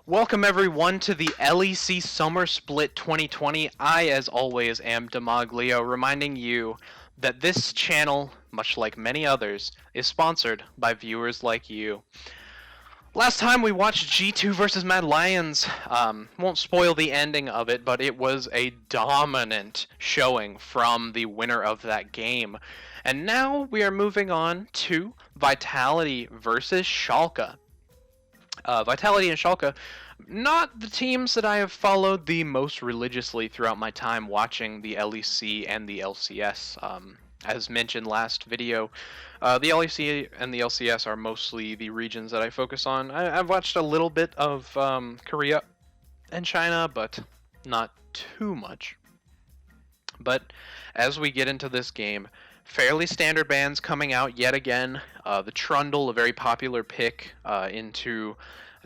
Welcome everyone to the LEC Summer Split 2020. I, as always, am Demaglio, reminding you that this channel, much like many others, is sponsored by viewers like you. Last time we watched G2 versus Mad Lions. Won't spoil the ending of it, but it was a dominant showing from the winner of that game. And now we are moving on to Vitality versus Schalke. Vitality and Schalke, not the teams that I have followed the most religiously throughout my time watching the LEC and the LCS. As mentioned last video, the LEC and the LCS are mostly the regions that I focus on. I've watched a little bit of Korea and China, but not too much. But as we get into this game, fairly standard bans coming out yet again. The Trundle, a very popular pick into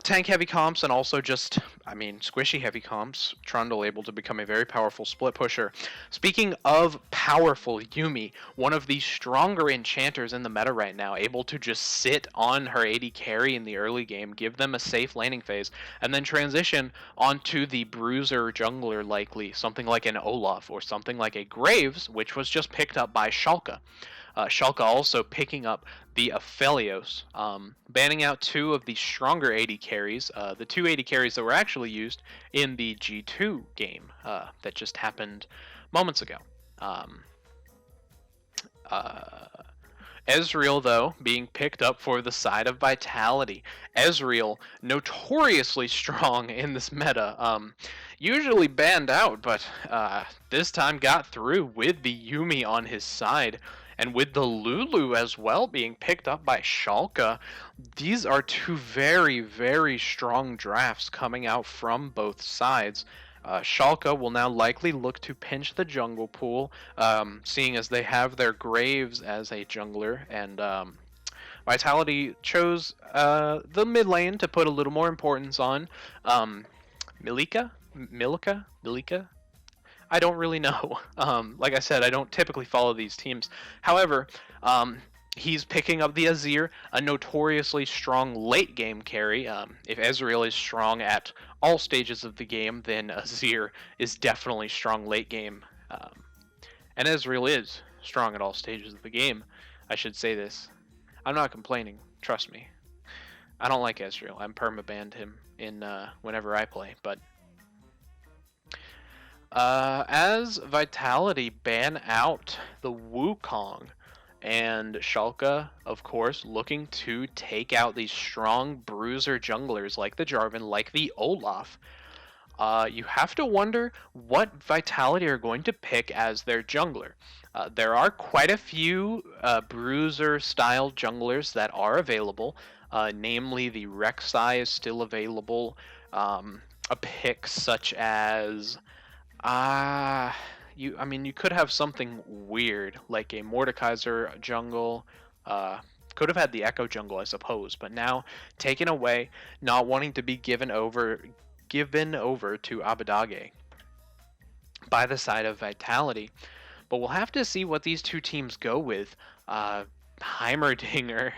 tank heavy comps and also just, squishy heavy comps. Trundle able to become a very powerful split pusher. Speaking of powerful, Yuumi, one of the stronger enchanters in the meta right now, able to just sit on her AD carry in the early game, give them a safe laning phase, and then transition onto the bruiser jungler, likely something like an Olaf or something like a Graves, which was just picked up by Schalke. Schalke also picking up the Aphelios, banning out two of the stronger AD carries, the two AD carries that were actually used in the G2 game that just happened moments ago. Ezreal, though, being picked up for the side of Vitality. Ezreal, notoriously strong in this meta. Usually banned out, but this time got through with the Yuumi on his side. And with the Lulu as well being picked up by Schalke, these are two very, very strong drafts coming out from both sides. Schalke will now likely look to pinch the jungle pool, seeing as they have their Graves as a jungler, and Vitality chose the mid lane to put a little more importance on. Milika? I don't really know. Like I said, I don't typically follow these teams. However, he's picking up the Azir, a notoriously strong late game carry. If Ezreal is strong at all stages of the game, then Azir is definitely strong late game. And Ezreal is strong at all stages of the game. I should say this. I'm not complaining. Trust me. I don't like Ezreal. I'm perma-banned him in whenever I play, but as Vitality ban out the Wukong, and Schalke, of course, looking to take out these strong bruiser junglers like the Jarvan, like the Olaf, you have to wonder what Vitality are going to pick as their jungler. There are quite a few bruiser-style junglers that are available, namely the Rek'Sai is still available, a pick such as you could have something weird like a Mordekaiser jungle. Could have had the Echo jungle, I suppose, but now taken away, not wanting to be given over to Abbedagge by the side of Vitality. But we'll have to see what these two teams go with. Heimerdinger,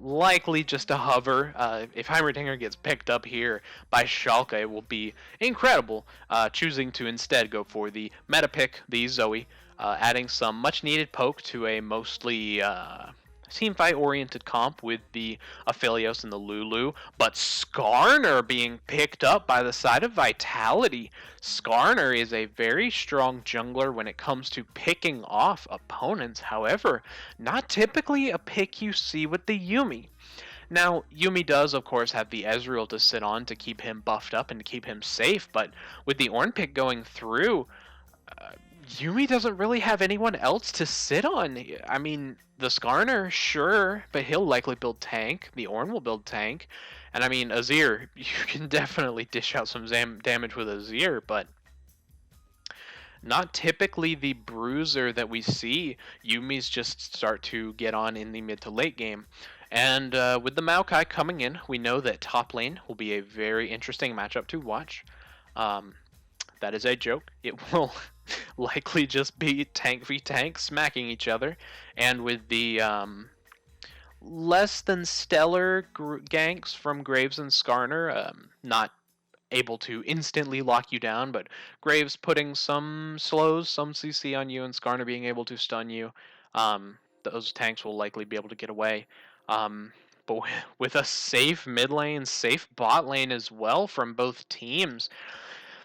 likely just a hover. If Heimerdinger gets picked up here by Schalke, it will be incredible, choosing to instead go for the meta pick, the Zoe, adding some much needed poke to a mostly teamfight oriented comp with the Aphelios and the Lulu, but Skarner being picked up by the side of Vitality. Skarner is a very strong jungler when it comes to picking off opponents, however, not typically a pick you see with the Yuumi. Now, Yuumi does, of course, have the Ezreal to sit on to keep him buffed up and to keep him safe, but with the Ornn pick going through, Yuumi doesn't really have anyone else to sit on. I mean, the Skarner, sure, but he'll likely build tank. The Ornn will build tank. And I mean, Azir, you can definitely dish out some damage with Azir, but not typically the bruiser that we see. Yuumi's just start to get on in the mid to late game. And with the Maokai coming in, we know that top lane will be a very interesting matchup to watch. That is a joke. It will likely just be tank v tank smacking each other, and with the less than stellar ganks from Graves and Skarner, not able to instantly lock you down, but Graves putting some slows, some CC on you, and Skarner being able to stun you. Those tanks will likely be able to get away. But with a safe mid lane, safe bot lane as well from both teams,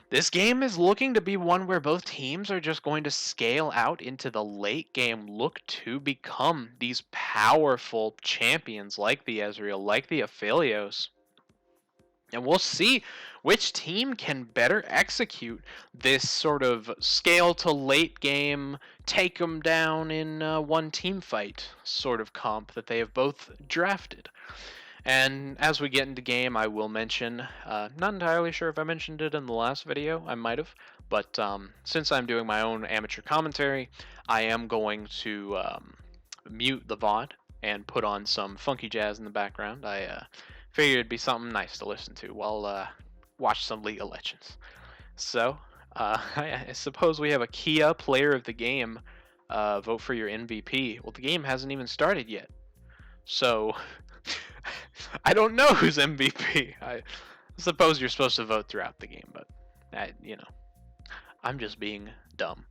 this game is looking to be one where both teams are just going to scale out into the late game, look to become these powerful champions like the Ezreal, like the Aphelios. And we'll see which team can better execute this sort of scale to late game, take them down in one team fight sort of comp that they have both drafted. And as we get into game, I will mention, not entirely sure if I mentioned it in the last video, I might have, but since I'm doing my own amateur commentary, I am going to mute the VOD and put on some funky jazz in the background. I figured it'd be something nice to listen to while watch some League of Legends. So, I suppose we have a Kia player of the game, vote for your MVP. Well, the game hasn't even started yet. So, I don't know who's MVP. I suppose you're supposed to vote throughout the game, but, I'm just being dumb.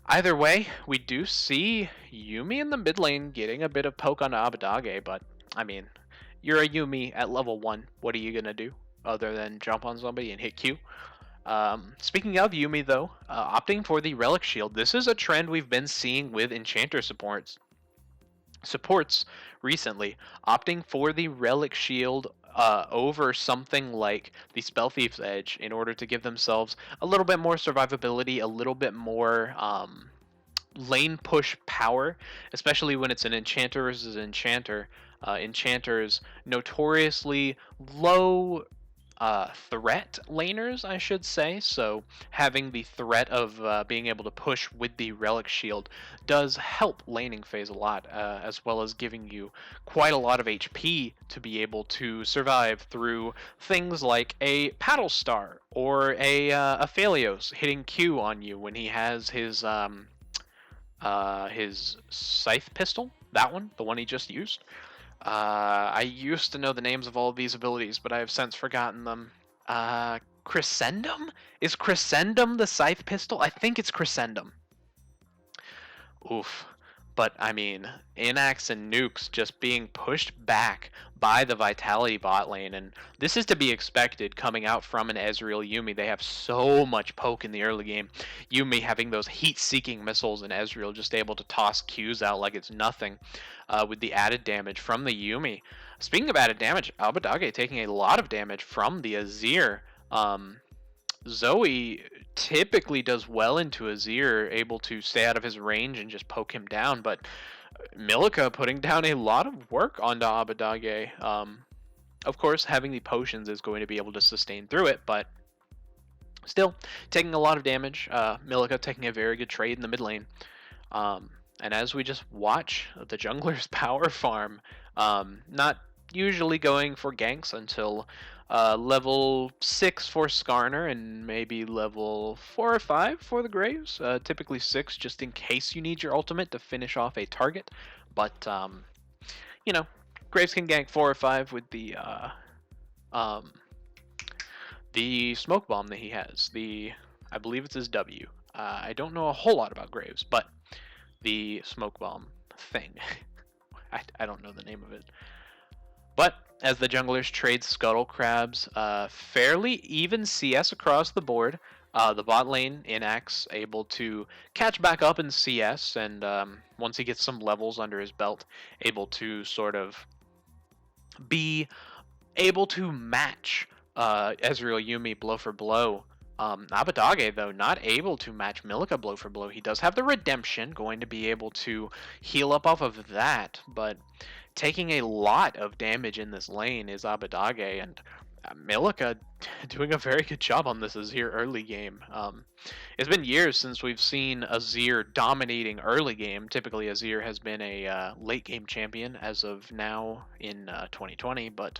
Either way, we do see Yuumi in the mid lane getting a bit of poke onto Abbedagge, but, I mean, you're a Yuumi at level 1. What are you going to do other than jump on somebody and hit Q? Speaking of Yuumi, though, opting for the Relic Shield. This is a trend we've been seeing with Enchanter supports recently, opting for the Relic Shield over something like the Spell Thief's Edge in order to give themselves a little bit more survivability, a little bit more lane push power, especially when it's an Enchanter versus Enchanter. Enchanters notoriously low threat laners, I should say, so having the threat of being able to push with the Relic Shield does help laning phase a lot, as well as giving you quite a lot of HP to be able to survive through things like a Paddle Star or a Aphelios hitting Q on you when he has his Scythe Pistol, that one, the one he just used. I used to know the names of all of these abilities, but I have since forgotten them. Crescendum? Is Crescendum the Scythe Pistol? I think it's Crescendum. Oof. But, I mean, Inax and Nukes just being pushed back by the Vitality bot lane, and this is to be expected coming out from an Ezreal Yuumi. They have so much poke in the early game. Yuumi having those heat-seeking missiles and Ezreal just able to toss Qs out like it's nothing with the added damage from the Yuumi. Speaking of added damage, Abbedagge taking a lot of damage from the Azir. Zoe typically does well into Azir, able to stay out of his range and just poke him down, but Milica putting down a lot of work onto Abbedagge. Of course, having the potions is going to be able to sustain through it, but still taking a lot of damage. Milica taking a very good trade in the mid lane. And as we just watch the jungler's power farm, not usually going for ganks until level 6 for Skarner and maybe level 4 or 5 for the Graves. Typically 6 just in case you need your ultimate to finish off a target. But, Graves can gank 4 or 5 with the smoke bomb that he has. I believe it's his W. I don't know a whole lot about Graves, but the smoke bomb thing. I don't know the name of it. But as the junglers trade Scuttle Crabs, fairly even CS across the board. The bot lane, Inax, able to catch back up in CS, and once he gets some levels under his belt, able to sort of be able to match Ezreal Yuumi blow for blow. Abbedagge, though, not able to match Milica blow for blow. He does have the Redemption, going to be able to heal up off of that, but taking a lot of damage in this lane is Abbedagge, and Milica doing a very good job on this Azir early game. It's been years since we've seen Azir dominating early game. Typically, Azir has been a late game champion as of now in 2020, but,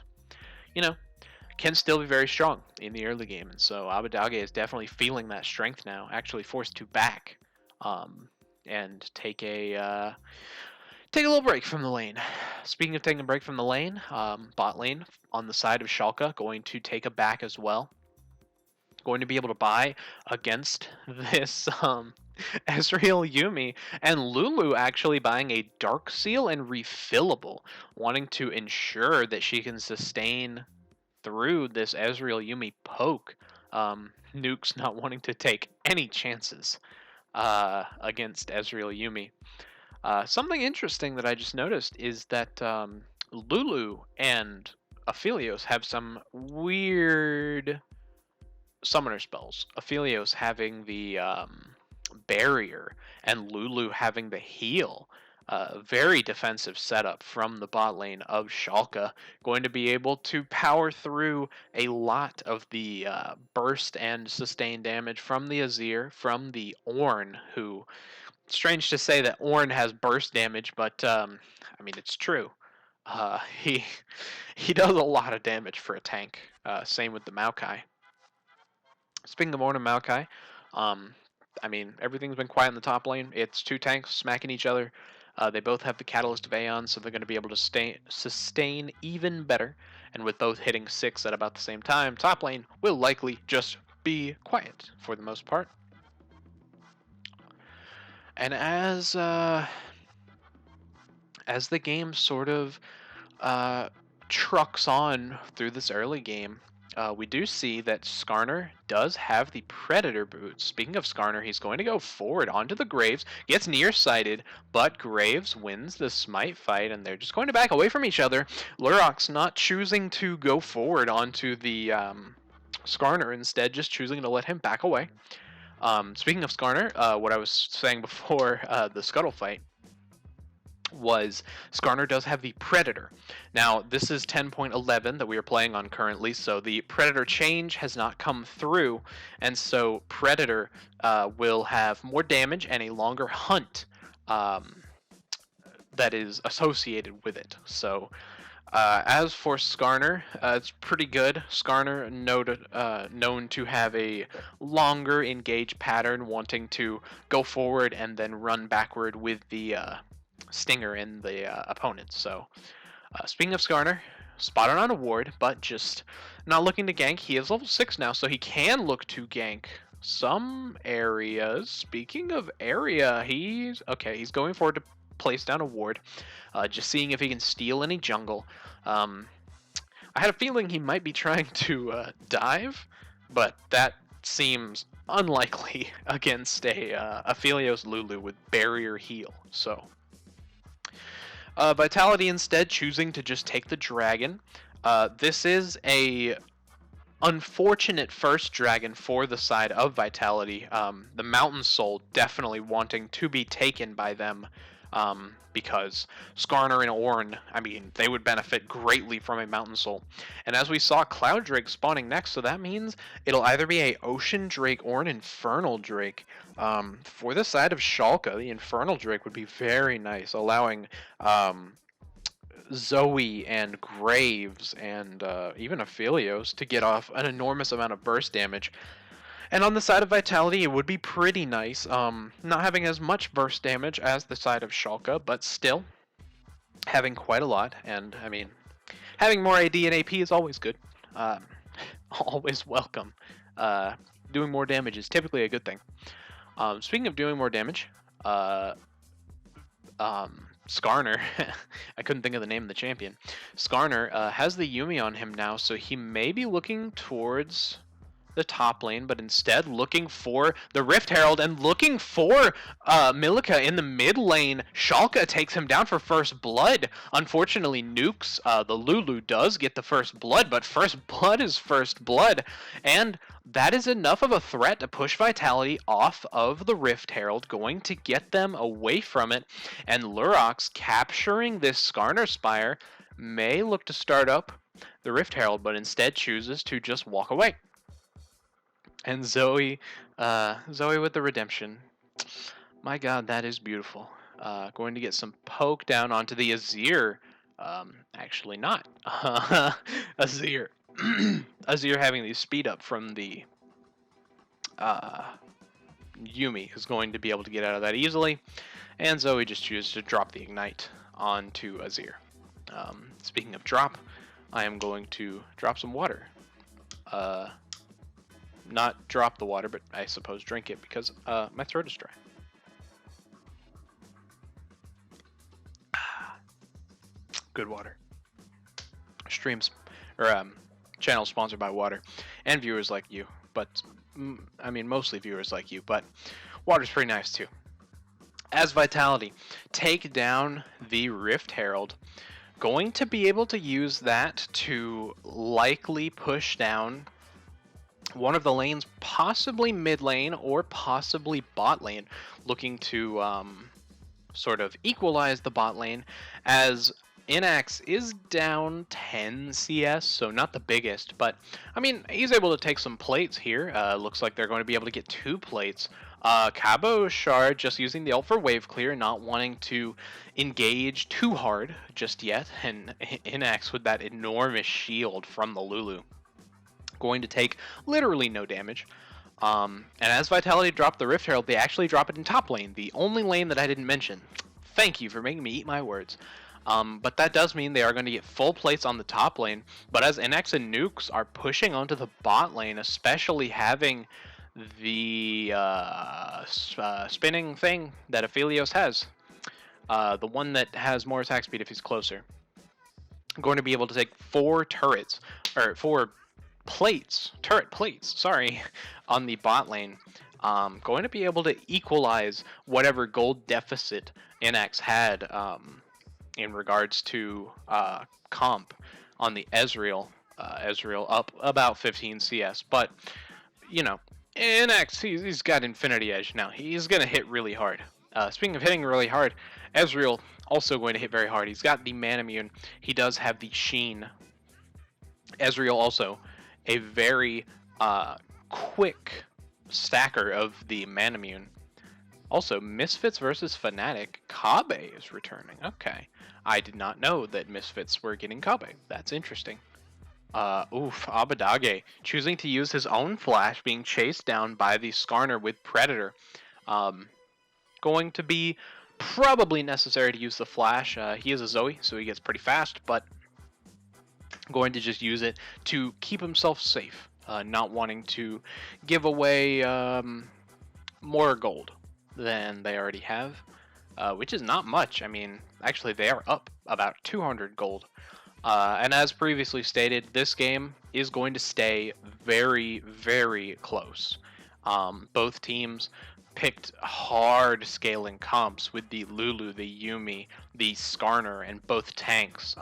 can still be very strong in the early game, and so Abbedagge is definitely feeling that strength now, actually forced to back and take a little break from the lane. Speaking of taking a break from the lane, bot lane on the side of Schalke going to take a back as well. going to be able to buy against this Ezreal Yumi, and Lulu actually buying a Dark Seal and refillable, wanting to ensure that she can sustain through this Ezreal Yumi poke. Nuke's not wanting to take any chances against Ezreal Yumi. Something interesting that I just noticed is that Lulu and Aphelios have some weird summoner spells. Aphelios having the barrier and Lulu having the heal. Very defensive setup from the bot lane of Schalke. Going to be able to power through a lot of the burst and sustain damage from the Azir, from the Ornn, who, strange to say that Ornn has burst damage, but I mean, it's true. He he does a lot of damage for a tank. Same with the Maokai. Speaking of Ornn and Maokai, I mean, everything's been quiet in the top lane. It's two tanks smacking each other. They both have the Catalyst of Aeon, so they're going to be able to sustain even better. And with both hitting 6 at about the same time, top lane will likely just be quiet for the most part. And as the game sort of trucks on through this early game, we do see that Skarner does have the Predator boots. Speaking of Skarner, he's going to go forward onto the Graves, gets nearsighted, but Graves wins the smite fight, and they're just going to back away from each other. Lurok's not choosing to go forward onto the Skarner, instead just choosing to let him back away. Speaking of Skarner, what I was saying before the Scuttle fight was Skarner does have the Predator. Now, this is 10.11 that we are playing on currently, so the Predator change has not come through, and so Predator will have more damage and a longer hunt that is associated with it. So, as for Skarner, it's pretty good. Skarner known to have a longer engage pattern, wanting to go forward and then run backward with the Stinger in the opponent. So, speaking of Skarner, spotted on a ward, but just not looking to gank. He is level 6 now, so he can look to gank some areas. Speaking of area, he's going forward to place down a ward, just seeing if he can steal any jungle. I had a feeling he might be trying to dive, but that seems unlikely against a Aphelios Lulu with barrier heal. So Vitality instead choosing to just take the dragon. This is a unfortunate first dragon for the side of Vitality. The Mountain Soul definitely wanting to be taken by them, because Skarner and Ornn, I mean, they would benefit greatly from a Mountain Soul. And as we saw, Cloud Drake spawning next, so that means it'll either be a Ocean Drake or an Infernal Drake. For the side of Schalke, the Infernal Drake would be very nice, allowing Zoe and Graves and even Aphelios to get off an enormous amount of burst damage. And on the side of Vitality, it would be pretty nice, not having as much burst damage as the side of Schalke, but still having quite a lot. And, I mean, having more AD and AP is always good. Always welcome. Doing more damage is typically a good thing. Speaking of doing more damage, Skarner, I couldn't think of the name of the champion. Skarner has the Yumi on him now, so he may be looking towards the top lane, but instead looking for the Rift Herald and looking for Milika in the mid lane. Schalke takes him down for first blood. Unfortunately, Nukes, the Lulu, does get the first blood, but first blood is first blood, and that is enough of a threat to push Vitality off of the Rift Herald, going to get them away from it, and Lurox capturing this Skarner Spire may look to start up the Rift Herald, but instead chooses to just walk away. And Zoe with the redemption. My god, that is beautiful. Going to get some poke down onto the Azir. Actually not. Azir. Azir having the speed up from the Yumi is going to be able to get out of that easily. And Zoe just chooses to drop the Ignite onto Azir. Speaking of drop, I am going to drop some water. not drop the water, but I suppose drink it because my throat is dry. Good water. Streams or channel sponsored by water, and viewers like you. But I mean, mostly viewers like you. But water's pretty nice too. As Vitality take down the Rift Herald, going to be able to use that to likely push down one of the lanes, possibly mid lane or possibly bot lane, looking to sort of equalize the bot lane, as Inax is down 10 CS, so not the biggest, but I mean, he's able to take some plates here. Looks like they're going to be able to get 2 plates. Cabo Shard just using the ult for wave clear, not wanting to engage too hard just yet, and Inax with that enormous shield from the Lulu, going to take literally no damage. And as Vitality dropped the Rift Herald, they actually drop it in top lane, the only lane that I didn't mention. Thank you for making me eat my words. But that does mean they are going to get full plates on the top lane. But as NX and Nukes are pushing onto the bot lane, especially having the spinning thing that Aphelios has, the one that has more attack speed if he's closer, going to be able to take 4 turret plates, sorry, on the bot lane. Going to be able to equalize whatever gold deficit NX had in regards to comp on the Ezreal. Ezreal up about 15 CS, but you know, NX, he's got Infinity Edge now. He's going to hit really hard. Speaking of hitting really hard, Ezreal also going to hit very hard. He's got the Manamune. He does have the Sheen. Ezreal also a very quick stacker of the Manamune. Also, Misfits versus Fnatic. Kabe is returning. Okay. I did not know that Misfits were getting Kabe. That's interesting. Abadage choosing to use his own flash, being chased down by the Skarner with Predator. Going to be probably necessary to use the flash. He is a Zoe, so he gets pretty fast, but going to just use it to keep himself safe, not wanting to give away more gold than they already have, which is not much. I mean, actually they are up about 200 gold. And as previously stated, this game is going to stay very, very close. Both teams picked hard scaling comps with the Lulu, the Yuumi, the Skarner, and both tanks.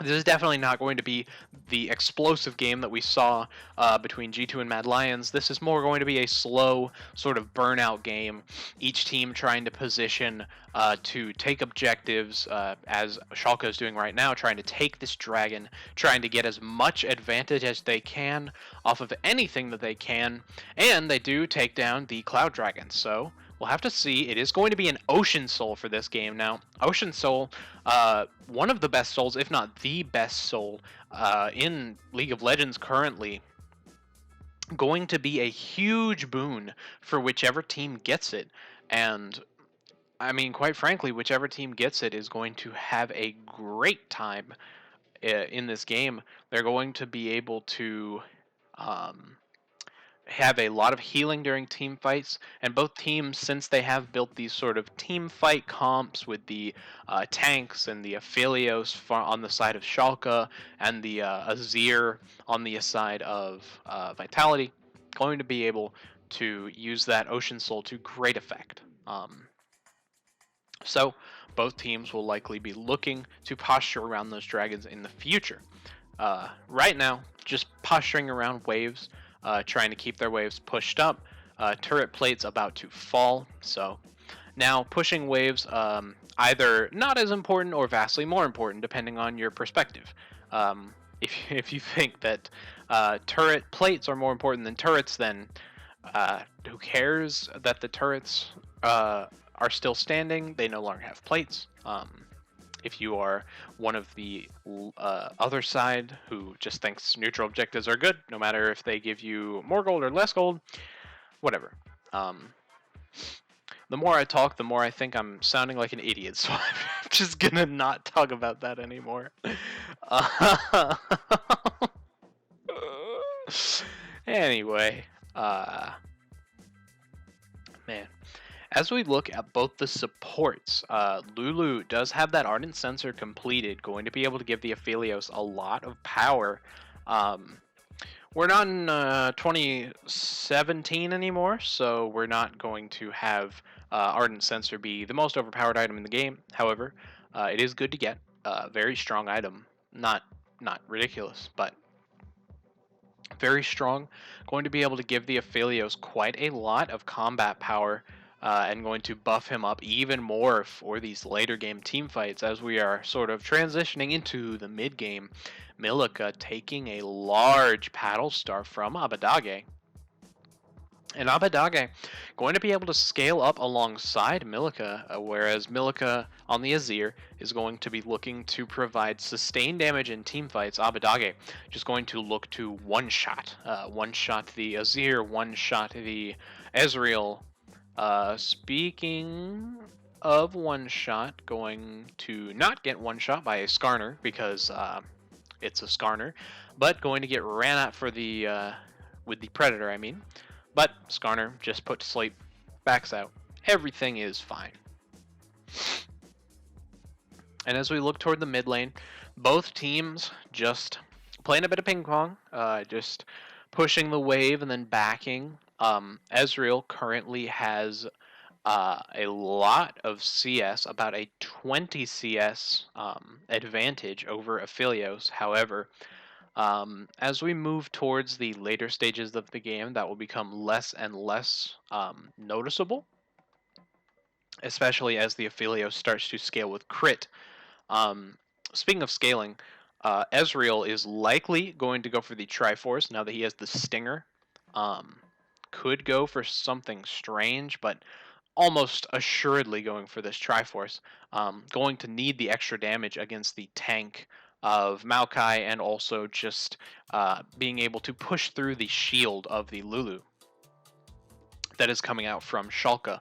This is definitely not going to be the explosive game that we saw between G2 and Mad Lions. This is more going to be a slow sort of burnout game. Each team trying to position to take objectives, as Schalke is doing right now, trying to take this dragon, trying to get as much advantage as they can off of anything that they can. And they do take down the Cloud Dragon, so we'll have to see. It is going to be an Ocean Soul for this game. Now, Ocean Soul, one of the best souls, if not the best soul, in League of Legends currently, going to be a huge boon for whichever team gets it. And, I mean, quite frankly, whichever team gets it is going to have a great time in this game. They're going to be able to have a lot of healing during team fights, and both teams, since they have built these sort of team fight comps with the tanks and the Aphelios on the side of Schalke and the Azir on the side of Vitality, going to be able to use that Ocean Soul to great effect. So both teams will likely be looking to posture around those dragons in the future. Right now, just posturing around waves, trying to keep their waves pushed up. Turret plates about to fall, so now pushing waves, either not as important or vastly more important, depending on your perspective. If you think that turret plates are more important than turrets, then who cares that the turrets are still standing? They no longer have plates. If you are one of the other side who just thinks neutral objectives are good, no matter if they give you more gold or less gold, whatever. The more I talk, the more I think I'm sounding like an idiot, so I'm just gonna not talk about that anymore. Anyway, uh, man. As we look at both the supports, Lulu does have that Ardent Sensor completed, going to be able to give the Aphelios a lot of power. Um, we're not in 2017 anymore, so we're not going to have Ardent Sensor be the most overpowered item in the game. However, it is good to get. Very strong item. Not ridiculous, but very strong. Going to be able to give the Aphelios quite a lot of combat power. And going to buff him up even more for these later game team fights as we are sort of transitioning into the mid game. Milica taking a large paddle star from Abadage. And Abadage going to be able to scale up alongside Milica, whereas Milica on the Azir is going to be looking to provide sustained damage in team fights. Abadage just going to look to one-shot the Azir, one-shot the Ezreal. Speaking of one shot, going to not get one shot by a Skarner because it's a Skarner, but going to get ran at for the with the Predator, I mean. But Skarner just put to sleep, backs out. Everything is fine. And as we look toward the mid lane, both teams just playing a bit of ping pong, just pushing the wave and then backing. Ezreal currently has a lot of CS, about a 20 CS advantage over Aphelios. However, as we move towards the later stages of the game, that will become less and less noticeable, especially as the Aphelios starts to scale with crit. Speaking of scaling, Ezreal is likely going to go for the Triforce now that he has the Stinger. Could go for something strange, but almost assuredly going for this Triforce. Going to need the extra damage against the tank of Maokai and also just being able to push through the shield of the Lulu that is coming out from Schalke.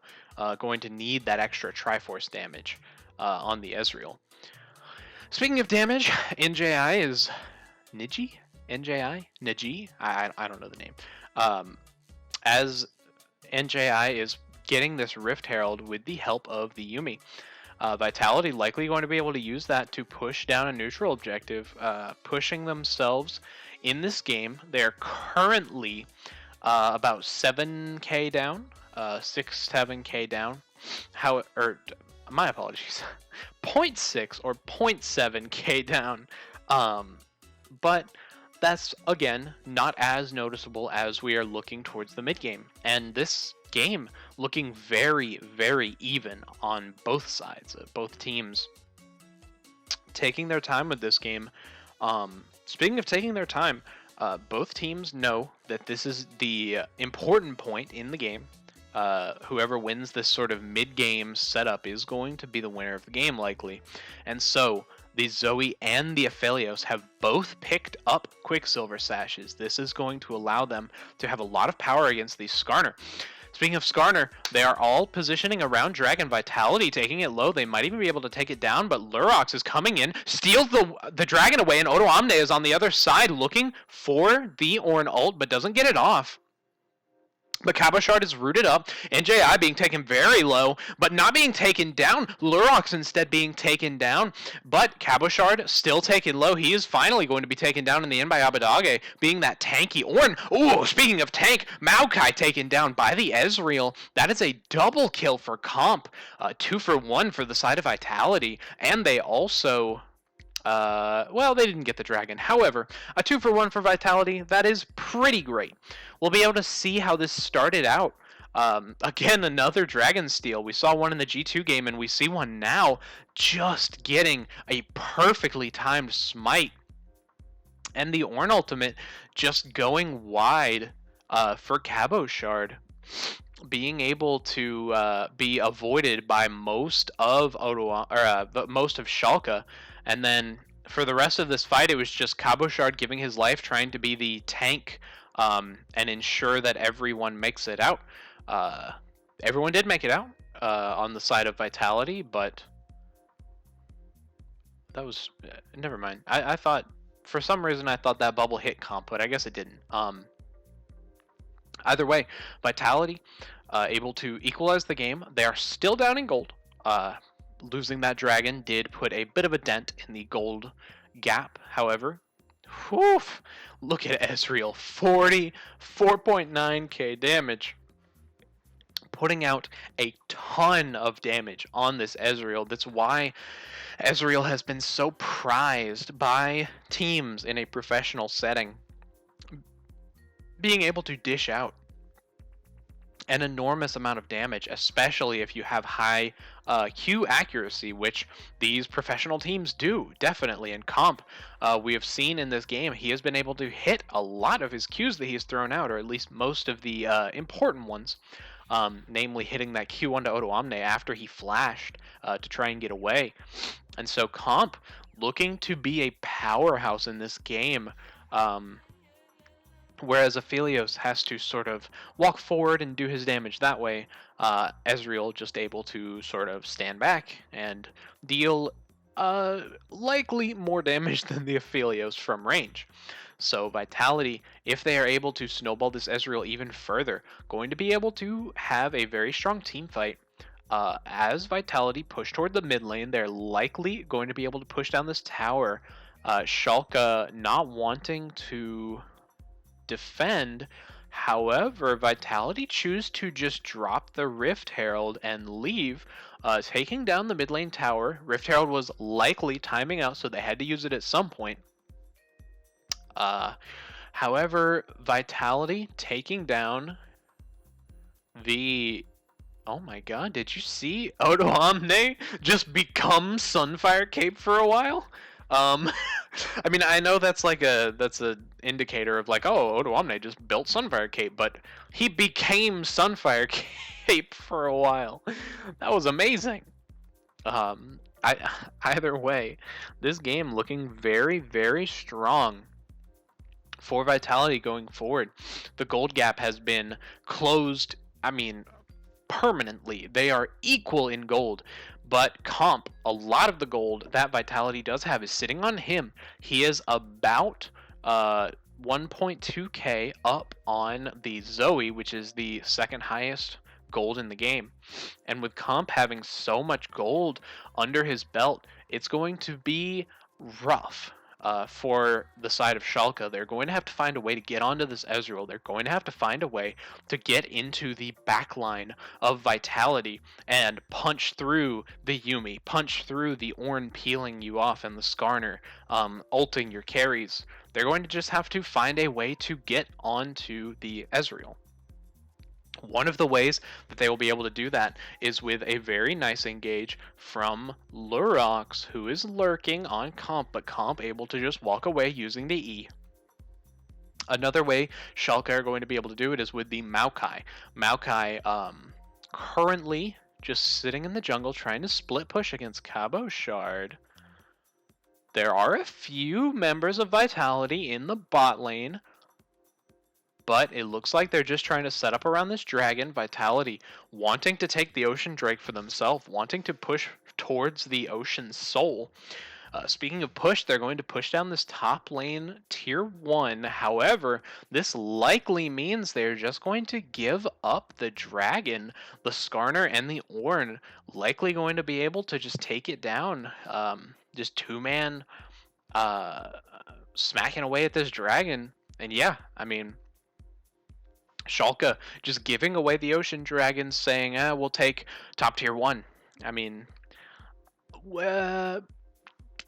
Going to need that extra Triforce damage on the Ezreal. Speaking of damage, NJI is Niji? NJI? Niji? I don't know the name. As NJI is getting this Rift Herald with the help of the Yuumi. Vitality likely going to be able to use that to push down a neutral objective, pushing themselves in this game. They are currently about 7k down, 7k down. My apologies, 0.6 or 0.7k down. But that's, again, not as noticeable as we are looking towards the mid game. And this game looking very, very even on both sides. Both teams taking their time with this game. Speaking of taking their time, both teams know that this is the important point in the game. Whoever wins this sort of mid-game setup is going to be the winner of the game, likely. And so the Zoe and the Aphelios have both picked up Quicksilver Sashes. This is going to allow them to have a lot of power against the Skarner. Speaking of Skarner, they are all positioning around Dragon. Vitality taking it low. They might even be able to take it down, but Lurox is coming in, steals the Dragon away, and Odo Omne is on the other side looking for the Ornn ult, but doesn't get it off. But Cabochard is rooted up, NJI being taken very low, but not being taken down. Lurox instead being taken down, but Cabochard still taken low. He is finally going to be taken down in the end by Abadage, being that tanky Ornn. Ooh, speaking of tank, Maokai taken down by the Ezreal. That is a double kill for Comp. 2 for 1 for the side of Vitality, and they also... well, they didn't get the dragon. However, a 2 for 1 for Vitality, that is pretty great. We'll be able to see how this started out. Again, another dragon steal. We saw one in the G2 game, and we see one now, just getting a perfectly timed smite. And the Ornn ultimate just going wide for Cabochard, being able to be avoided by most of most of Schalke. And then for the rest of this fight, it was just Cabochard giving his life, trying to be the tank and ensure that everyone makes it out. Everyone did make it out on the side of Vitality, but that was... never mind. I thought, for some reason, I thought that bubble hit Comp, but I guess it didn't. Either way, Vitality able to equalize the game. They are still down in gold. Losing that dragon did put a bit of a dent in the gold gap, however. Whew, look at Ezreal, 44.9k damage. Putting out a ton of damage on this Ezreal. That's why Ezreal has been so prized by teams in a professional setting. Being able to dish out an enormous amount of damage, especially if you have high Q accuracy, which these professional teams do, definitely. In comp, we have seen in this game, he has been able to hit a lot of his Qs that he has thrown out, or at least most of the important ones. Namely hitting that Q1 to Odoamne after he flashed to try and get away. And so comp looking to be a powerhouse in this game, whereas Aphelios has to sort of walk forward and do his damage that way. Ezreal just able to sort of stand back and deal likely more damage than the Aphelios from range. So Vitality, if they are able to snowball this Ezreal even further, going to be able to have a very strong team fight. As Vitality push toward the mid lane, they're likely going to be able to push down this tower. Schalke not wanting to defend. However, Vitality choose to just drop the Rift Herald and leave, taking down the mid lane tower. Rift Herald was likely timing out, so they had to use it at some point. However, Vitality taking down the... Oh my god, did you see Odoamne just become Sunfire Cape for a while? I mean, I know that's like that's a indicator of like, oh, Odoamne just built Sunfire Cape, but he became Sunfire Cape for a while. That was amazing. Either way, this game looking very, very strong for Vitality going forward. The gold gap has been closed, I mean, permanently. They are equal in gold, but comp, a lot of the gold that Vitality does have is sitting on him. He is about 1.2k up on the Zoe, which is the second highest gold in the game. And with comp having so much gold under his belt, it's going to be rough. For the side of Schalke. They're going to have to find a way to get onto this Ezreal. They're going to have to find a way to get into the backline of Vitality and punch through the Yuumi, punch through the Ornn peeling you off and the Skarner, ulting your carries. They're going to just have to find a way to get onto the Ezreal. One of the ways that they will be able to do that is with a very nice engage from Lurox, who is lurking on comp, but comp able to just walk away using the E. Another way Schalke are going to be able to do it is with the Maokai. Maokai currently just sitting in the jungle trying to split push against Cabo Shard. There are a few members of Vitality in the bot lane, but it looks like they're just trying to set up around this dragon. Vitality wanting to take the Ocean Drake for themselves, wanting to push towards the Ocean Soul. Speaking of push, they're going to push down this top lane tier 1. However, this likely means they're just going to give up the dragon. The Skarner and the Ornn likely going to be able to just take it down. Just two-man smacking away at this dragon. And yeah, I mean, Schalke just giving away the Ocean Dragon, saying, we'll take top tier 1. I mean,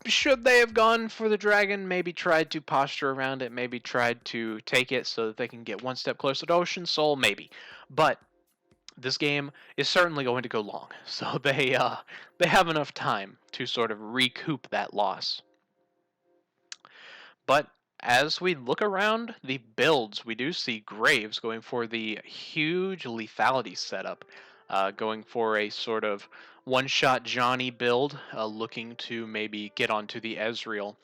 should they have gone for the dragon? Maybe tried to posture around it, maybe tried to take it so that they can get one step closer to Ocean Soul, maybe. But this game is certainly going to go long, so they have enough time to sort of recoup that loss. But as we look around the builds, we do see Graves going for the huge lethality setup, going for a sort of one-shot Johnny build, looking to maybe get onto the Ezreal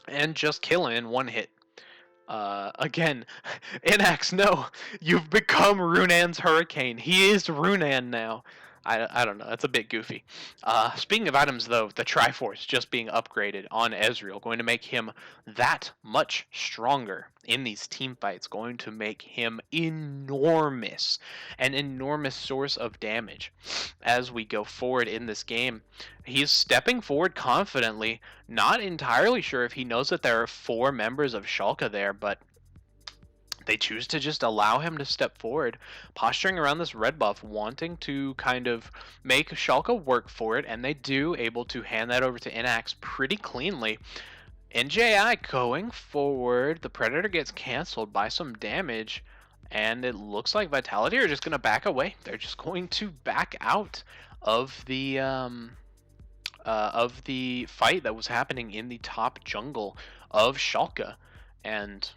and just kill him in one hit. Again, Inax, no, you've become Runan's Hurricane. He is Runan now. I don't know. That's a bit goofy. Speaking of items, though, the Triforce just being upgraded on Ezreal, going to make him that much stronger in these team fights, going to make him enormous, an enormous source of damage as we go forward in this game. He's stepping forward confidently, not entirely sure if he knows that there are 4 members of Schalke there, but they choose to just allow him to step forward, posturing around this red buff, wanting to kind of make Schalke work for it, and they do, able to hand that over to Inax pretty cleanly. NJI going forward, the Predator gets canceled by some damage, and it looks like Vitality are just going to back away. They're just going to back out of the fight that was happening in the top jungle of Schalke, and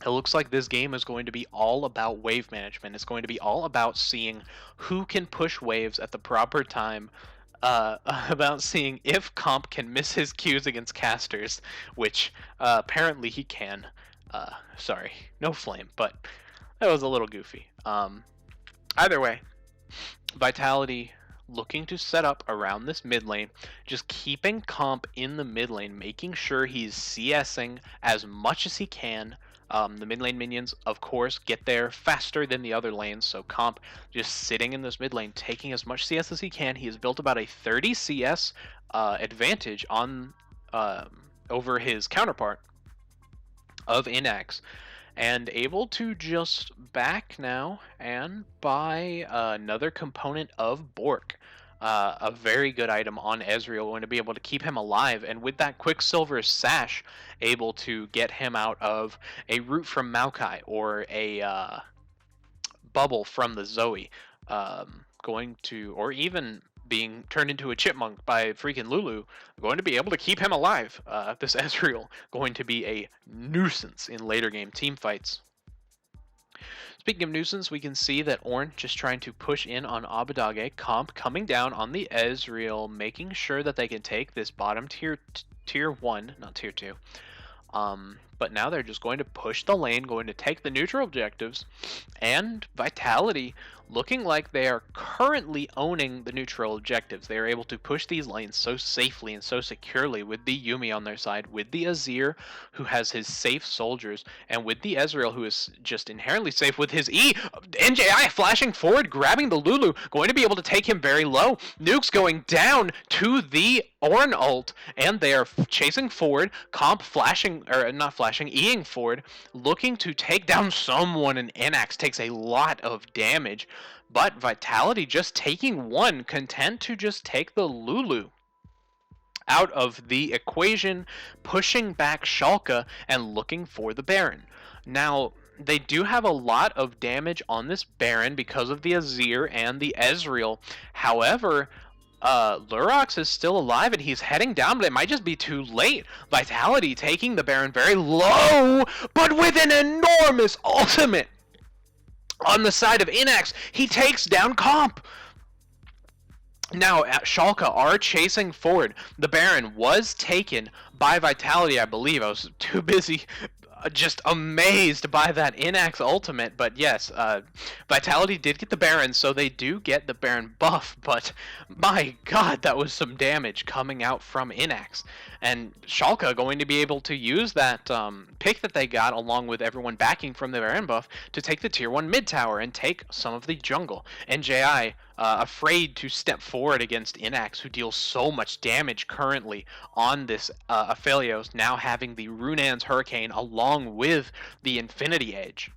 it looks like this game is going to be all about wave management. It's going to be all about seeing who can push waves at the proper time, about seeing if Comp can miss his Qs against casters, which apparently he can. Sorry, no flame, but that was a little goofy. Either way, Vitality looking to set up around this mid lane, just keeping Comp in the mid lane, making sure he's CSing as much as he can. The mid lane minions, of course, get there faster than the other lanes, so Comp just sitting in this mid lane, taking as much CS as he can. He has built about a 30 CS advantage on over his counterpart of Inax, and able to just back now and buy another component of Bork. A very good item on Ezreal, going to be able to keep him alive, and with that Quicksilver Sash, able to get him out of a root from Maokai or a bubble from the Zoe, or even being turned into a chipmunk by freaking Lulu, going to be able to keep him alive. This Ezreal going to be a nuisance in later game team fights. Speaking of nuisance, we can see that Ornn just trying to push in on Abbedagge. Comp coming down on the Ezreal, making sure that they can take this bottom tier 1, not tier 2. But now they're just going to push the lane, going to take the neutral objectives, and Vitality looking like they are currently owning the neutral objectives. They are able to push these lanes so safely and so securely with the Yuumi on their side, with the Azir who has his safe soldiers, and with the Ezreal who is just inherently safe with his E. NJI flashing forward, grabbing the Lulu, going to be able to take him very low. Nukes going down to the Ornn ult, and they are chasing forward. Comp flashing, or not flashing, E-ing forward, looking to take down someone, and Inax takes a lot of damage. But Vitality just taking one, content to just take the Lulu out of the equation, pushing back Schalke and looking for the Baron. Now, they do have a lot of damage on this Baron because of the Azir and the Ezreal. However, Lurox is still alive and he's heading down, but it might just be too late. Vitality taking the Baron very low, but with an enormous ultimate. On the side of Inax, he takes down Comp. Now, Schalke are chasing forward. The Baron was taken by Vitality, I believe. I was too busy just amazed by that Inax ultimate, but yes, Vitality did get the Baron, so they do get the Baron buff, but my god, that was some damage coming out from Inax. And Schalke going to be able to use that pick that they got, along with everyone backing from the Baron buff, to take the tier 1 mid tower and take some of the jungle. NJI afraid to step forward against Inax, who deals so much damage currently on this Aphelios, now having the Runan's Hurricane along with the Infinity Edge,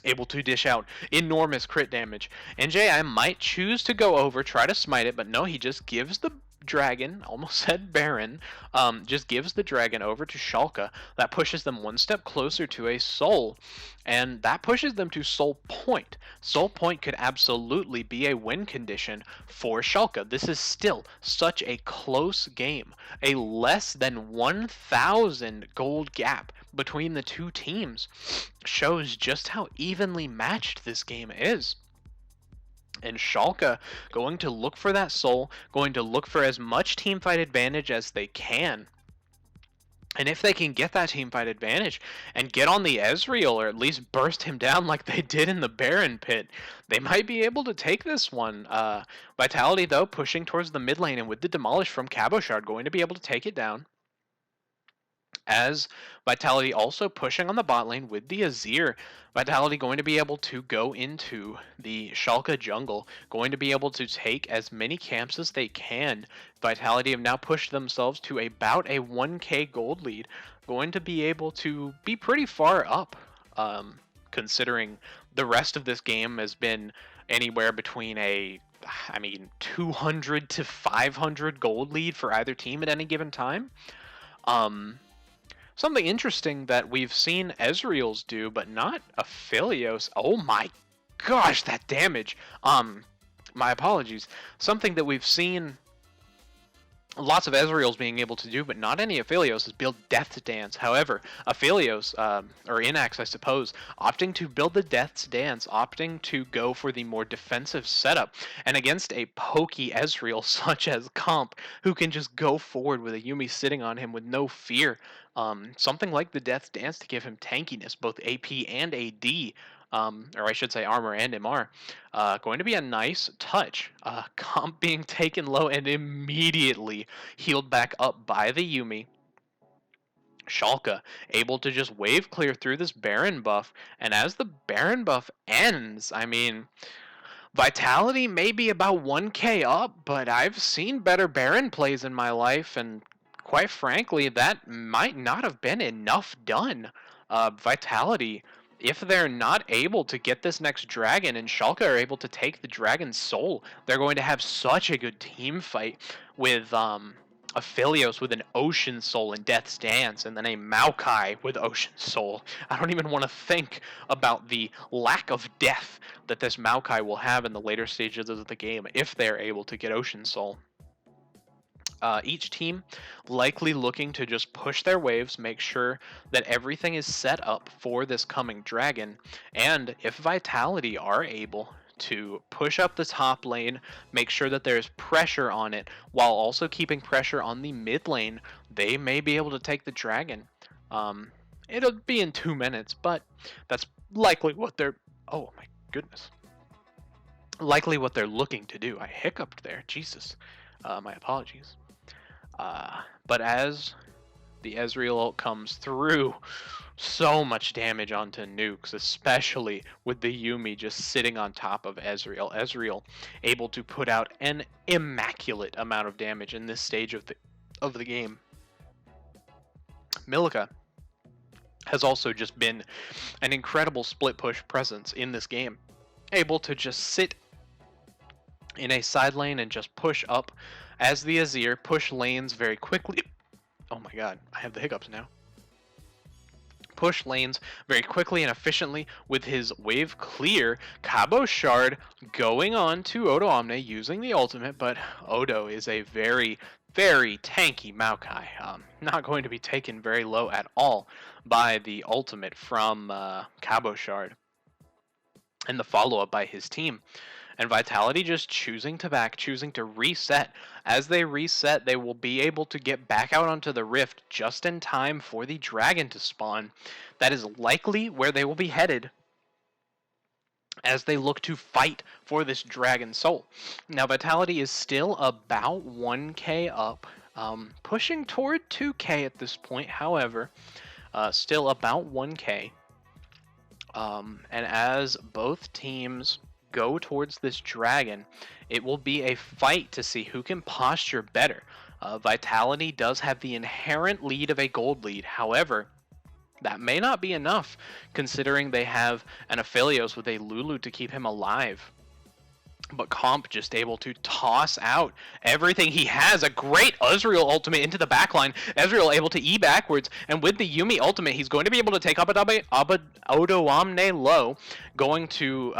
able to dish out enormous crit damage. NJI might choose to go over, try to smite it, but no, he just gives the dragon, almost said Baron, just gives the dragon over to Schalke. That pushes them one step closer to a soul, and that pushes them to soul point. Soul point could absolutely be a win condition for Schalke. This is still such a close game, a less than 1,000 gold gap between the two teams shows just how evenly matched this game is. And Schalke going to look for that soul, going to look for as much teamfight advantage as they can. And if they can get that teamfight advantage and get on the Ezreal, or at least burst him down like they did in the Baron pit, they might be able to take this one. Vitality, though, pushing towards the mid lane, and with the Demolish from Cabochard, going to be able to take it down. As Vitality also pushing on the bot lane with the Azir. Vitality going to be able to go into the Schalke jungle, going to be able to take as many camps as they can. Vitality have now pushed themselves to about a 1k gold lead, going to be able to be pretty far up, considering the rest of this game has been anywhere between a 200 to 500 gold lead for either team at any given time. Something interesting that we've seen Ezreal's do, but not Aphelios. Oh my gosh, that damage. My apologies. Something that we've seen lots of Ezreals being able to do, but not any Aphelios, is build Death's Dance. However, Aphelios, or Inax, I suppose, opting to build the Death's Dance, opting to go for the more defensive setup, and against a pokey Ezreal such as Comp, who can just go forward with a Yuumi sitting on him with no fear. Something like the Death's Dance to give him tankiness, both AP and AD, or I should say armor and MR. Going to be a nice touch. Comp being taken low and immediately healed back up by the Yuumi. Schalke able to just wave clear through this Baron buff, and as the Baron buff ends, Vitality may be about 1k up, but I've seen better Baron plays in my life, and quite frankly, that might not have been enough done. Vitality, if they're not able to get this next dragon and Schalke are able to take the dragon's soul, they're going to have such a good team fight with Aphelios with an Ocean Soul and Death's Dance, and then a Maokai with Ocean Soul. I don't even want to think about the lack of death that this Maokai will have in the later stages of the game if they're able to get Ocean Soul. Each team likely looking to just push their waves, make sure that everything is set up for this coming dragon, and if Vitality are able to push up the top lane, make sure that there's pressure on it, while also keeping pressure on the mid lane, they may be able to take the dragon. It'll be in 2 minutes, but that's likely what they're... Oh my goodness. Likely what they're looking to do. I hiccuped there. Jesus. My apologies. But as the Ezreal ult comes through, so much damage onto nukes, especially with the Yuumi just sitting on top of Ezreal. Ezreal able to put out an immaculate amount of damage in this stage of the game. Milica has also just been an incredible split push presence in this game, able to just sit in a side lane and just push up as the Azir, push lanes very quickly. Oh my god, I have the hiccups now. Push lanes very quickly and efficiently with his wave clear. Cabochard going on to Odo Omne using the ultimate, but Odo is a very, very tanky Maokai. Not going to be taken very low at all by the ultimate from Cabochard and the follow-up by his team. And Vitality just choosing to back, choosing to reset. As they reset, they will be able to get back out onto the Rift just in time for the dragon to spawn. That is likely where they will be headed as they look to fight for this dragon soul. Now, Vitality is still about 1k up, pushing toward 2k at this point, however, still about 1k. And as both teams go towards this dragon, it will be a fight to see who can posture better. Vitality does have the inherent lead of a gold lead, however, that may not be enough considering they have an Aphelios with a Lulu to keep him alive. But Comp just able to toss out everything he has. A great Ezreal ultimate into the backline. Ezreal able to E backwards. And with the Yuumi ultimate, he's going to be able to take Odo Omne low. Going to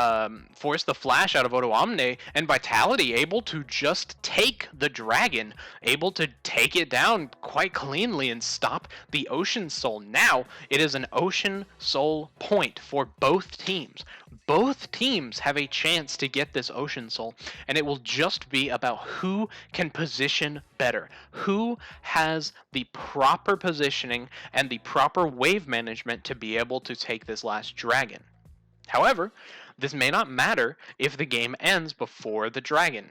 force the flash out of Odo Omne. And Vitality able to just take the dragon. Able to take it down quite cleanly and stop the Ocean Soul. Now, it is an Ocean Soul point for both teams. both teams have a chance to get this Ocean Soul, and it will just be about who can position better, who has the proper positioning and the proper wave management to be able to take this last dragon. However, this may not matter if the game ends before the dragon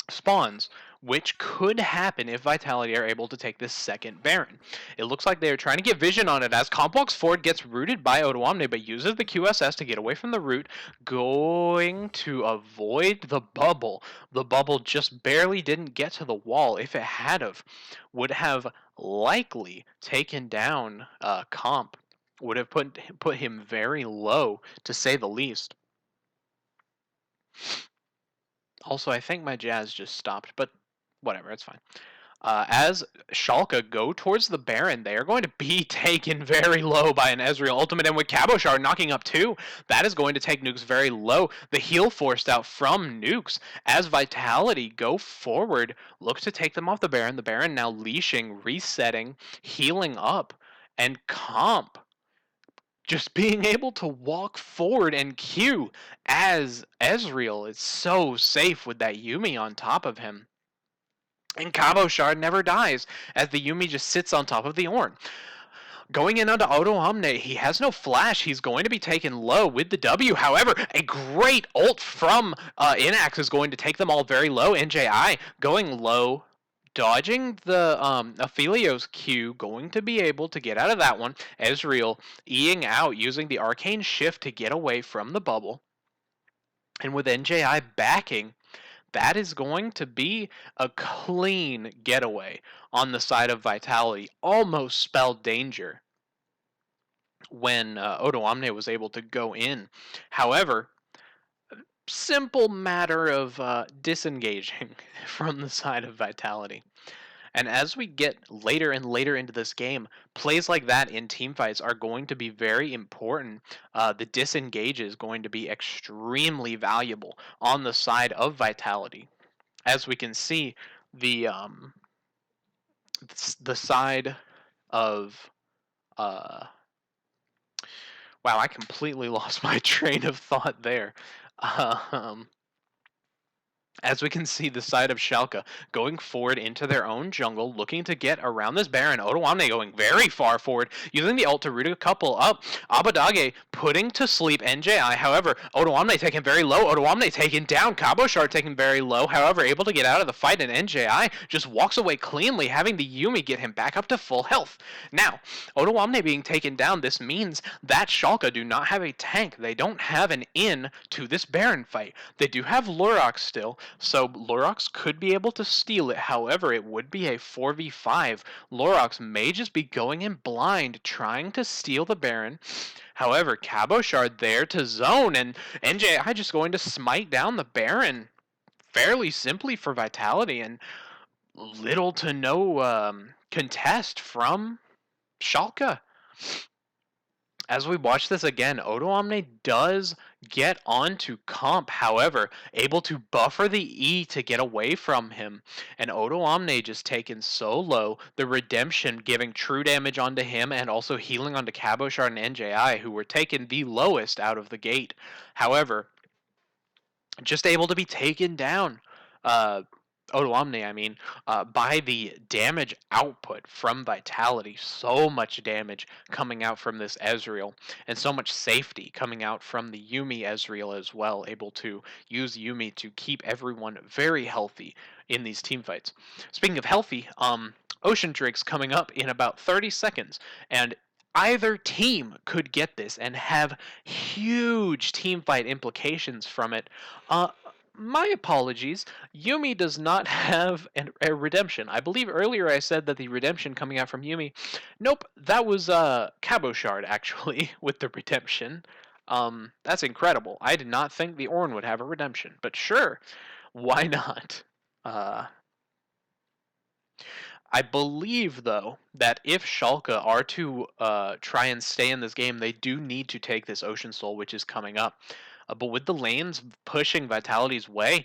spawns, which could happen if Vitality are able to take this second Baron. It looks like they are trying to get vision on it as Comp walks forward, gets rooted by Odoamne, but uses the QSS to get away from the root, going to avoid the bubble. The bubble just barely didn't get to the wall. If it had of, would have likely taken down Comp, would have put him very low, to say the least. Also, I think my jazz just stopped, but whatever, it's fine. As Schalke go towards the Baron, they are going to be taken very low by an Ezreal ultimate, and with Cabochard knocking up 2, that is going to take Nukes very low. The heal forced out from Nukes as Vitality go forward, look to take them off the Baron now leashing, resetting, healing up, and Comp just being able to walk forward and Q as Ezreal is so safe with that Yuumi on top of him. And Cabochard never dies as the Yuumi just sits on top of the Ornn. Going in onto Odoamne, he has no flash. He's going to be taken low with the W. However, a great ult from Inax is going to take them all very low. NJI going low, dodging the Aphelios Q, going to be able to get out of that one. Ezreal Eing out, using the Arcane Shift to get away from the bubble. And with NJI backing, that is going to be a clean getaway on the side of Vitality. Almost spelled danger when Odoamne was able to go in. However, simple matter of disengaging from the side of Vitality. And as we get later and later into this game, plays like that in teamfights are going to be very important. The disengage is going to be extremely valuable on the side of Vitality. As we can see, the side of wow, I completely lost my train of thought there. As we can see, the side of Schalke going forward into their own jungle, looking to get around this Baron. Odoamne going very far forward, using the ult to root a couple up. Abadage putting to sleep NJI. However, Odoamne taken very low. Odoamne taken down. Cabochard taken very low. However, able to get out of the fight, and NJI just walks away cleanly, having the Yuumi get him back up to full health. Now, Odoamne being taken down, this means that Schalke do not have a tank. They don't have an in to this Baron fight. They do have Lurox still, so Lurox could be able to steal it. However, it would be a 4v5. Lurox may just be going in blind, trying to steal the Baron. However, Cabochard there to zone, and NJI just going to smite down the Baron fairly simply for Vitality, and little to no contest from Schalke. As we watch this again, Odoamne does get onto Comp, however, able to buffer the E to get away from him. And Odoamne just taken so low, the Redemption giving true damage onto him and also healing onto Cabochard and NJI, who were taken the lowest out of the gate. However, just able to be taken down. Odoamne, I mean, by the damage output from Vitality. So much damage coming out from this Ezreal, and so much safety coming out from the Yuumi Ezreal as well, able to use Yuumi to keep everyone very healthy in these teamfights. Speaking of healthy, Ocean Drake's coming up in about 30 seconds, and either team could get this and have huge teamfight implications from it. My apologies. Yuumi does not have a redemption. I believe earlier I said that the redemption coming out from Yuumi. Nope, that was Cabochard actually with the redemption. That's incredible. I did not think the Ornn would have a redemption, but sure, why not? I believe, though, that if Schalke are to try and stay in this game, they do need to take this Ocean Soul, which is coming up. But with the lanes pushing Vitality's way,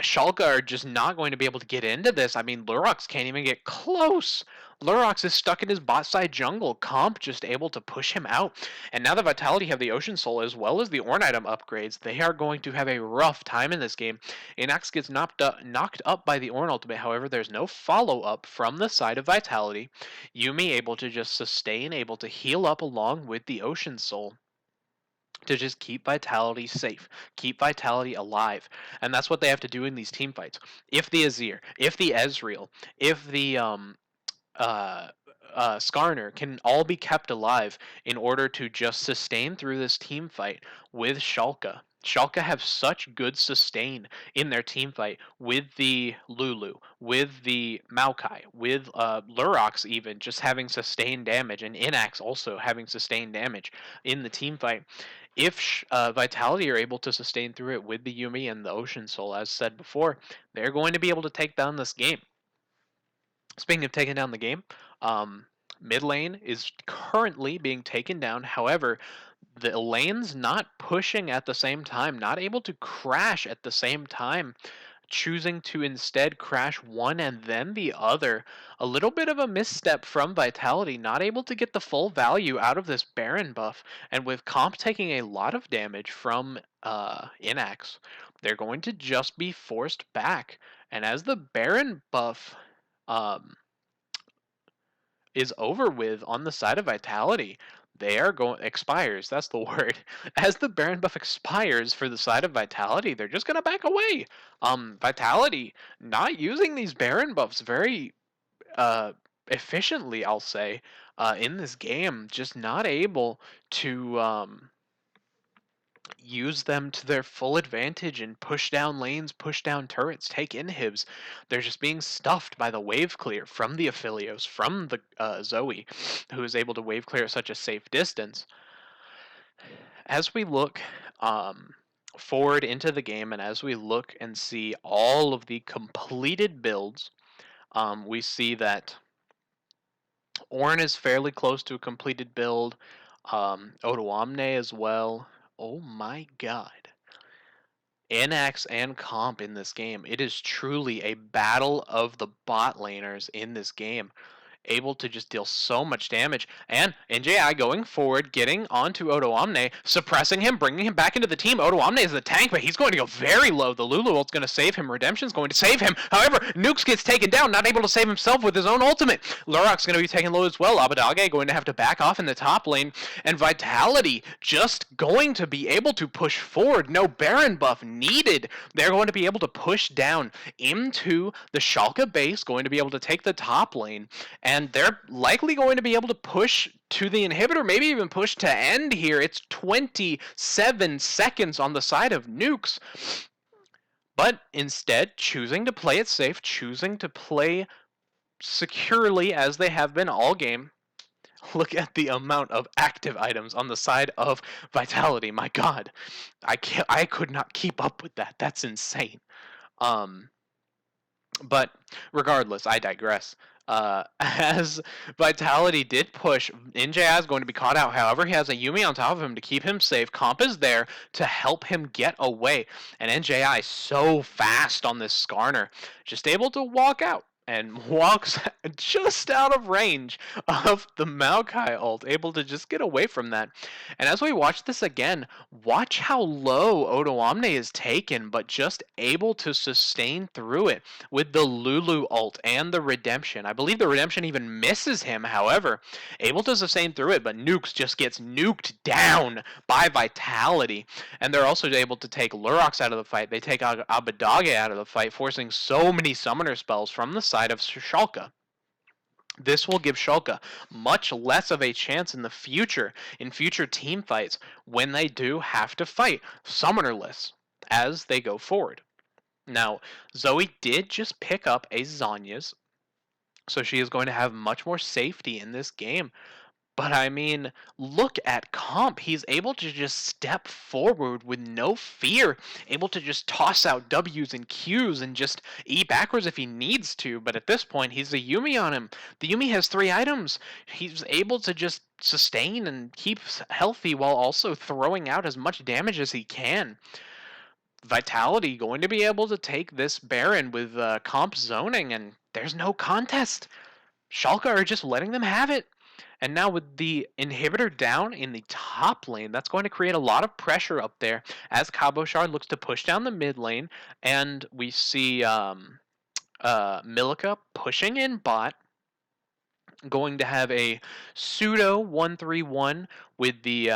Schalke are just not going to be able to get into this. I mean, Lurox can't even get close. Lurox is stuck in his bot side jungle. Comp just able to push him out. And now that Vitality have the Ocean Soul as well as the Ornn item upgrades, they are going to have a rough time in this game. Inax gets knocked up by the Ornn ultimate. However, there's no follow-up from the side of Vitality. Yuumi able to just sustain, able to heal up along with the Ocean Soul to just keep Vitality safe, keep Vitality alive. And that's what they have to do in these team fights. If the Azir, if the Ezreal, if the Skarner can all be kept alive in order to just sustain through this team fight with Schalke. Schalke have such good sustain in their team fight with the Lulu, with the Maokai, with Lurox even just having sustained damage, and Inax also having sustained damage in the team fight. If Vitality are able to sustain through it with the Yuumi and the Ocean Soul, as said before, they're going to be able to take down this game. Speaking of taking down the game, mid lane is currently being taken down. However, the lane's not pushing at the same time, not able to crash at the same time, choosing to instead crash one and then the other. A little bit of a misstep from Vitality, not able to get the full value out of this Baron buff, and with Comp taking a lot of damage from Inax, they're going to just be forced back. And as the Baron buff is over with on the side of Vitality, they are going expires. That's the word. As the Baron buff expires for the side of Vitality, they're just gonna back away. Vitality not using these Baron buffs very efficiently, I'll say, in this game. Just not able to use them to their full advantage and push down lanes, push down turrets, take inhibs. They're just being stuffed by the wave clear from the Aphelios, from the Zoe, who is able to wave clear at such a safe distance. As we look forward into the game, and as we look and see all of the completed builds, we see that Ornn is fairly close to a completed build. Odoamne as well. Oh my god. Inax and Comp in this game. It is truly a battle of the bot laners in this game. Able to just deal so much damage. And NJI going forward, getting onto Odoamne, suppressing him, bringing him back into the team. Odoamne is the tank, but he's going to go very low. The Lulu ult's going to save him. Redemption's going to save him. However, Nukes gets taken down, not able to save himself with his own ultimate. Lurox going to be taken low as well. Abadage going to have to back off in the top lane. And Vitality just going to be able to push forward. No Baron buff needed. They're going to be able to push down into the Schalke base, going to be able to take the top lane. And they're likely going to be able to push to the inhibitor, maybe even push to end here. It's 27 seconds on the side of Nukes. But instead, choosing to play it safe, choosing to play securely as they have been all game. Look at the amount of active items on the side of Vitality. My god. I could not keep up with that. That's insane. But regardless, I digress. As Vitality did push, NJI is going to be caught out. However, he has a Yuumi on top of him to keep him safe. Comp is there to help him get away. And NJI so fast on this Skarner, just able to walk out. And walks just out of range of the Maokai ult, able to just get away from that. And as we watch this again, watch how low Odoamne is taken, but just able to sustain through it with the Lulu ult and the Redemption. I believe the Redemption even misses him, however, able to sustain through it, but Nukes just gets nuked down by Vitality. And they're also able to take Lurox out of the fight. They take Abadage out of the fight, forcing so many summoner spells from the side of Schalke. This will give Schalke much less of a chance in the future, in future team fights, when they do have to fight summonerless as they go forward. Now, Zoe did just pick up a Zhonya's, so she is going to have much more safety in this game. But I mean, look at Comp. He's able to just step forward with no fear, able to just toss out W's and Q's and just E backwards if he needs to. But at this point, he's a Yuumi on him. The Yuumi has 3 items. He's able to just sustain and keep healthy while also throwing out as much damage as he can. Vitality going to be able to take this Baron with comp zoning, and there's no contest. Schalke are just letting them have it. And now with the inhibitor down in the top lane, that's going to create a lot of pressure up there as Cabochard looks to push down the mid lane. And we see Milica pushing in bot, going to have a pseudo 1-3-1 with the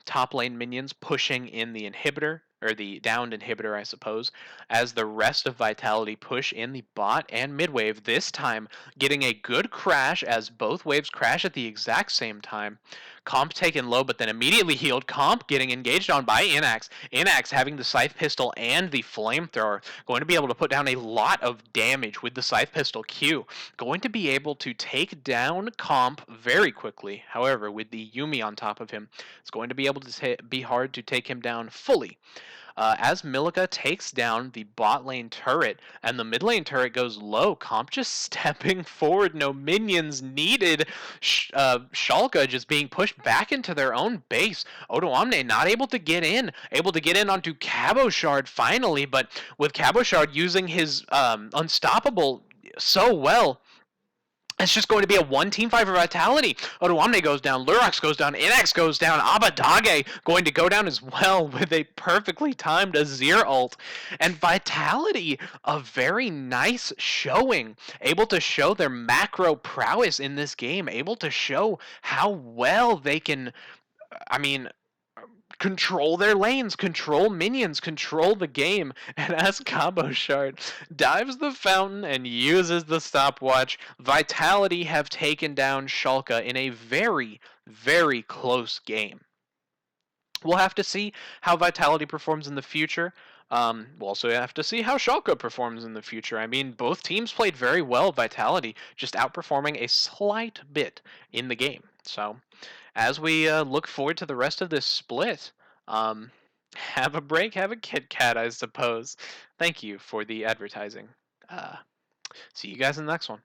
top lane minions pushing in the inhibitor, or the downed inhibitor, I suppose, as the rest of Vitality push in the bot and mid wave, this time getting a good crash as both waves crash at the exact same time. Comp taken low, but then immediately healed. Comp getting engaged on by Inax. Inax having the Scythe Pistol and the Flamethrower, going to be able to put down a lot of damage with the Scythe Pistol Q. Going to be able to take down Comp very quickly. However, with the Yuumi on top of him, it's going to be able to be hard to take him down fully. As Milica takes down the bot lane turret and the mid lane turret goes low, Comp just stepping forward, no minions needed. Schalke just being pushed back into their own base. Odoamne not able to get in onto Cabochard finally, but with Cabochard using his unstoppable so well, it's just going to be a one team fight for Vitality. Odoamne goes down, Lurox goes down, Inax goes down, Abadage going to go down as well with a perfectly timed Azir ult. And Vitality, a very nice showing, able to show their macro prowess in this game, able to show how well they can, I mean, control their lanes, control minions, control the game. And as Cabochard dives the fountain and uses the stopwatch, Vitality have taken down Schalke in a very, very close game. We'll have to see how Vitality performs in the future. We'll also have to see how Schalke performs in the future. I mean, both teams played very well. Vitality just outperforming a slight bit in the game. So, as we look forward to the rest of this split, have a break, have a Kit Kat, I suppose. Thank you for the advertising. See you guys in the next one.